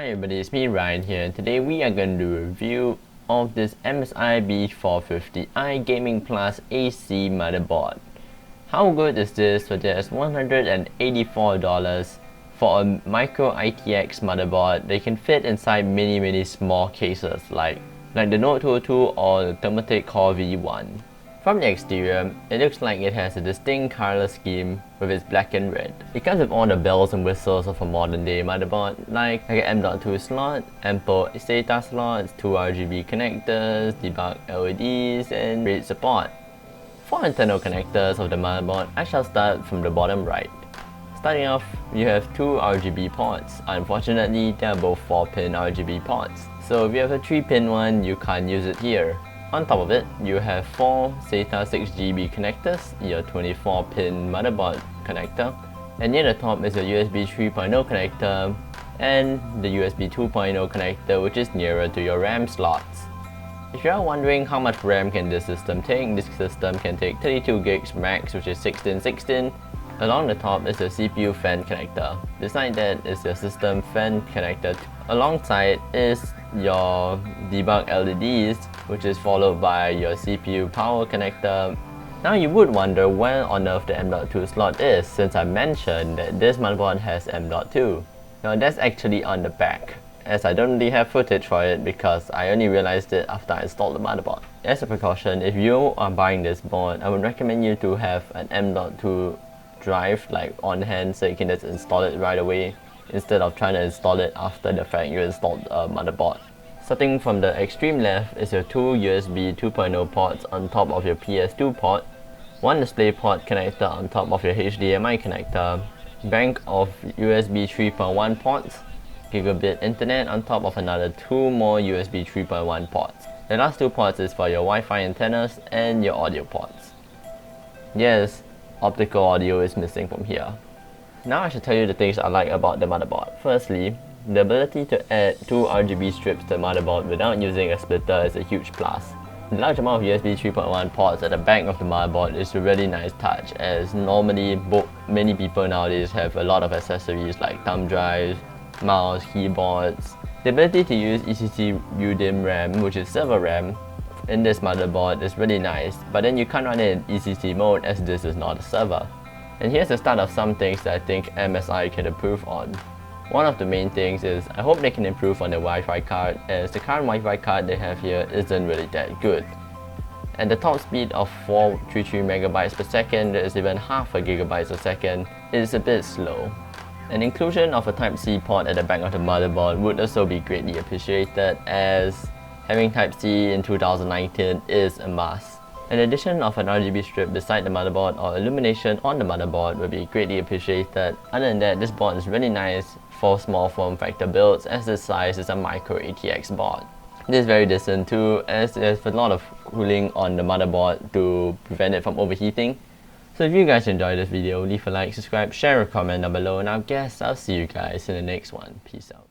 Hi everybody, it's me Ryan here, and today we are going to do a review of this MSI B450i Gaming Plus AC motherboard. How good is this for just $184 for a micro ITX motherboard? They can fit inside many small cases like the Note 202 or the Thermaltake Core V1. From the exterior, it looks like it has a distinct color scheme with its black and red. It comes with all the bells and whistles of a modern day motherboard, like an M.2 slot, ample SATA slots, 2 RGB connectors, debug LEDs, and RAID support. For internal connectors of the motherboard, I shall start from the bottom right. Starting off, you have 2 RGB ports. Unfortunately, they are both 4-pin RGB ports, so if you have a 3-pin one, you can't use it here. On top of it, you have 4 SATA 6GB connectors, your 24-pin motherboard connector, and near the top is your USB 3.0 connector and the USB 2.0 connector, which is nearer to your RAM slots. If you are wondering how much RAM can this system take, this system can take 32 gigs max, which is 1616. Along the top is the CPU fan connector. Beside that is your system fan connector. Alongside is your debug LEDs, which is followed by your CPU power connector. Now you would wonder where on earth the M.2 slot is, since I mentioned that this motherboard has M.2. Now that's actually on the back, as I don't really have footage for it because I only realized it after I installed the motherboard. As a precaution, if you are buying this board, I would recommend you to have an M.2 drive on hand so you can just install it right away instead of trying to install it after the fact you installed a motherboard. Starting from the extreme left is your 2 USB 2.0 ports on top of your PS2 port, 1 DisplayPort connector on top of your HDMI connector, bank of USB 3.1 ports, gigabit internet on top of another 2 more USB 3.1 ports. The last 2 ports is for your Wi-Fi antennas and your audio ports. Yes, optical audio is missing from here. Now I should tell you the things I like about the motherboard. Firstly, the ability to add 2 RGB strips to the motherboard without using a splitter is a huge plus. The large amount of USB 3.1 ports at the back of the motherboard is a really nice touch, as normally many people nowadays have a lot of accessories like thumb drives, mouse, keyboards. The ability to use ECC UDIM RAM, which is server RAM, in this motherboard is really nice, but then you can't run it in ECC mode as this is not a server. And here's the start of some things that I think MSI can improve on. One of the main things is I hope they can improve on the Wi-Fi card, as the current Wi-Fi card they have here isn't really that good. At the top speed of 433 megabytes per second, that is even half a gigabyte a second, is a bit slow. An inclusion of a Type-C port at the back of the motherboard would also be greatly appreciated, as having Type-C in 2019 is a must. An addition of an RGB strip beside the motherboard or illumination on the motherboard would be greatly appreciated. Other than that, this board is really nice for small form factor builds, as this size is a micro ATX board. This is very decent too, as there's a lot of cooling on the motherboard to prevent it from overheating. So if you guys enjoyed this video, leave a like, subscribe, share, or comment down below, and I guess I'll see you guys in the next one. Peace out.